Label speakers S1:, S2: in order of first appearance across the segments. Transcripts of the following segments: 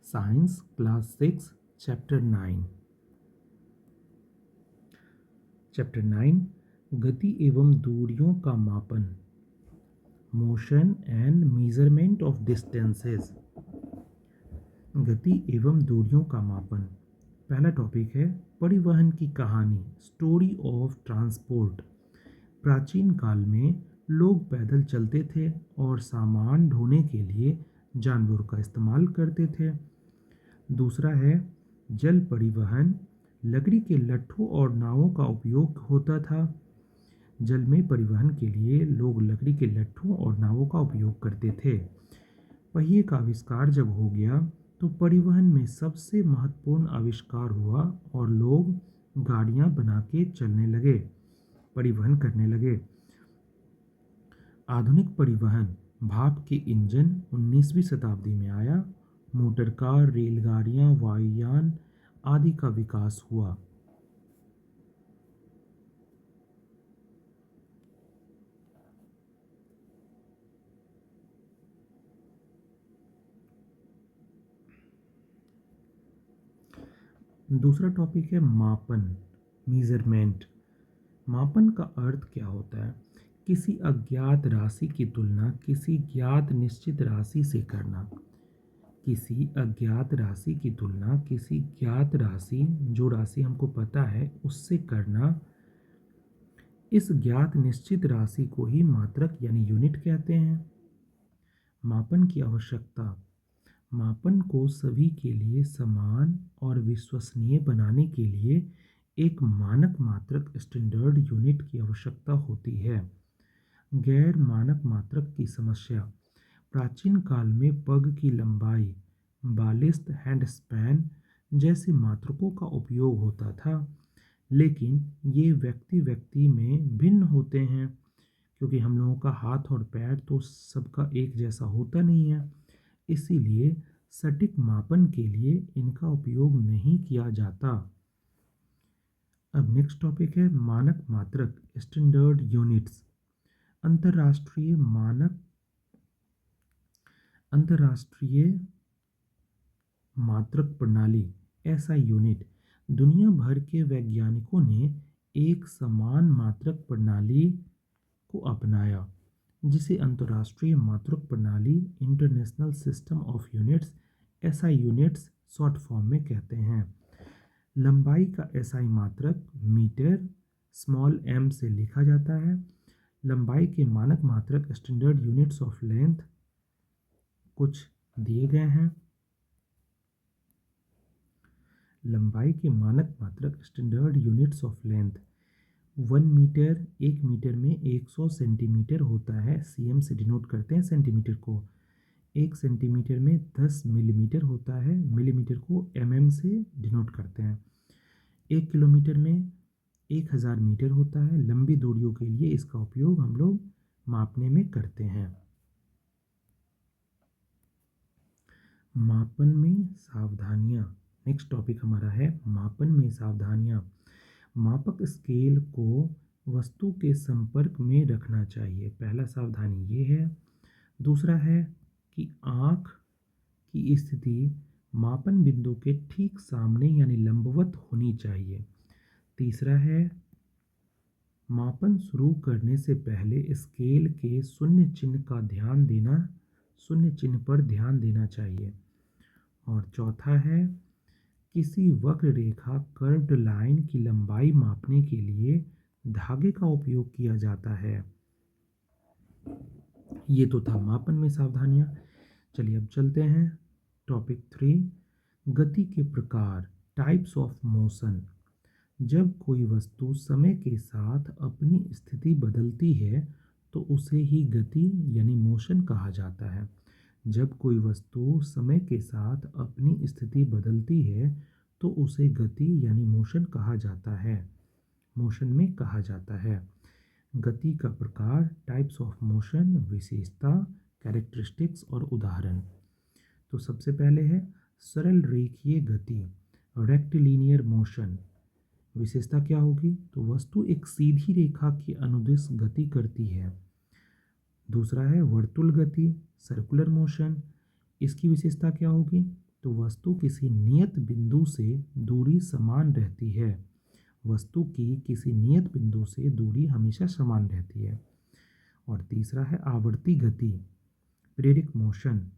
S1: Science class 6 chapter 9। Chapter 9 गति एवं दूरियों का मापन, motion and measurement of distances. गति एवं दूरियों का मापन। पहला टॉपिक है परिवहन की कहानी, स्टोरी ऑफ ट्रांसपोर्ट। प्राचीन काल में लोग पैदल चलते थे और सामान ढोने के लिए जानवरों का इस्तेमाल करते थे। दूसरा है जल परिवहन। लकड़ी के लट्ठों और नावों का उपयोग होता था। जल में परिवहन के लिए लोग लकड़ी के लट्ठों और नावों का उपयोग करते थे। पहिए का आविष्कार जब हो गया तो परिवहन में सबसे महत्वपूर्ण आविष्कार हुआ और लोग गाड़ियां बना के चलने लगे, परिवहन करने लगे। आधुनिक परिवहन, भाप के इंजन 19वीं शताब्दी में आया। मोटर कार, रेलगाड़ियां, वायुयान आदि का विकास हुआ। दूसरा टॉपिक है मापन, मेजरमेंट। मापन का अर्थ क्या होता है? किसी अज्ञात राशि की तुलना किसी ज्ञात निश्चित राशि से करना। किसी अज्ञात राशि की तुलना किसी ज्ञात राशि, जो राशि हमको पता है, उससे करना। इस ज्ञात निश्चित राशि को ही मात्रक यानी यूनिट कहते हैं। मापन की आवश्यकता। मापन को सभी के लिए समान और विश्वसनीय बनाने के लिए एक मानक मात्रक स्टैंडर्ड यूनिट की आवश्यकता होती है। गैर मानक मात्रक की समस्या। प्राचीन काल में पग की लंबाई, बालिस्त, हैंड स्पैन जैसे मात्रकों का उपयोग होता था, लेकिन ये व्यक्ति व्यक्ति में भिन्न होते हैं, क्योंकि हम लोगों का हाथ और पैर तो सबका एक जैसा होता नहीं है। इसीलिए सटीक मापन के लिए इनका उपयोग नहीं किया जाता। अब नेक्स्ट टॉपिक है मानक मात्रक, स्टैंडर्ड यूनिट्स। अंतर्राष्ट्रीय मानक अंतर्राष्ट्रीय मात्रक प्रणाली, एसआई यूनिट। दुनिया भर के वैज्ञानिकों ने एक समान मात्रक प्रणाली को अपनाया, जिसे अंतर्राष्ट्रीय मात्रक प्रणाली, international system of units, SI units short form में कहते हैं। लंबाई का एसआई मात्रक मीटर, स्मॉल एम से लिखा जाता है। लंबाई के मानक मात्रक, स्टैंडर्ड यूनिट्स ऑफ लेंथ, कुछ दिए गए हैं। लंबाई के मानक मात्रक, standard units of length. 1 metre, 1 metre में 100 सेंटीमीटर होता है, सीएम से डिनोट करते हैं सेंटीमीटर को। 1 सेंटीमीटर में 10 मिलीमीटर होता है, मिलीमीटर को एमएम से डिनोट करते हैं। 1 किलोमीटर में 1000 मीटर होता है। लंबी दूरियों के लिए इसका उपयोग हम लोग मापने में करते हैं। मापन में सावधानियाँ। नेक्स्ट टॉपिक हमारा है मापन में सावधानियाँ। मापक स्केल को वस्तु के संपर्क में रखना चाहिए, पहला सावधानी ये है। दूसरा है कि आँख की स्थिति मापन बिंदु के ठीक सामने यानी लंबवत होनी चाहिए। तीसरा है मापन शुरू करने से पहले स्केल के शून्य चिन्ह पर ध्यान देना चाहिए। और चौथा है किसी वक्र रेखा, कर्व्ड लाइन की लंबाई मापने के लिए धागे का उपयोग किया जाता है। ये तो था मापन में सावधानियाँ। चलिए अब चलते हैं टॉपिक 3, गति के प्रकार, टाइप्स ऑफ मोशन। जब कोई वस्तु समय के साथ अपनी स्थिति बदलती है तो उसे ही गति यानी मोशन कहा जाता है। जब कोई वस्तु समय के साथ अपनी स्थिति बदलती है तो उसे गति यानी मोशन कहा जाता है, मोशन में कहा जाता है। गति का प्रकार, टाइप्स ऑफ मोशन, विशेषता, कैरेक्टरिस्टिक्स और उदाहरण। तो सबसे पहले है सरल रेखीय गति, रेक्टिलिनियर मोशन। विशेषता क्या होगी? तो वस्तु एक सीधी रेखा के अनुदिश गति करती है। दूसरा है वर्तुल गति, सर्कुलर मोशन। इसकी विशेषता क्या होगी? तो वस्तु किसी नियत बिंदु से दूरी समान रहती है। वस्तु की किसी नियत बिंदु से दूरी हमेशा समान रहती है। और तीसरा है आवर्ती गति, पीरियडिक मोशन।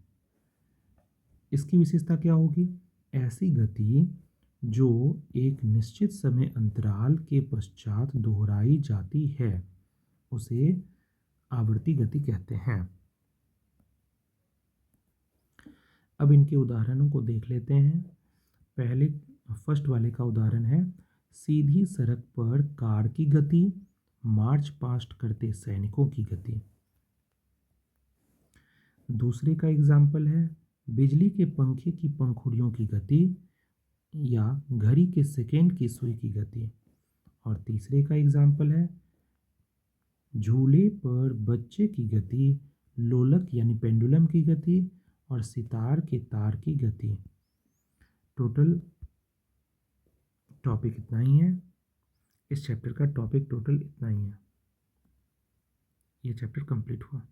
S1: इसकी विशेषता क्या होगी? ऐसी गति जो एक निश्चित समय अंतराल के पश्चात दोहराई जाती है उसे आवर्ती गति कहते हैं। अब इनके उदाहरणों को देख लेते हैं। पहले फर्स्ट वाले का उदाहरण है सीधी सड़क पर कार की गति, मार्च पास्ट करते सैनिकों की गति। दूसरे का एग्जाम्पल है बिजली के पंखे की पंखुड़ियों की गति या घड़ी के सेकेंड की सुई की गति। और तीसरे का एग्जाम्पल है झूले पर बच्चे की गति, लोलक यानी पेंडुलम की गति और सितार के तार की गति। टोटल टॉपिक इतना ही है। इस चैप्टर का टॉपिक टोटल इतना ही है। ये चैप्टर कंप्लीट हुआ।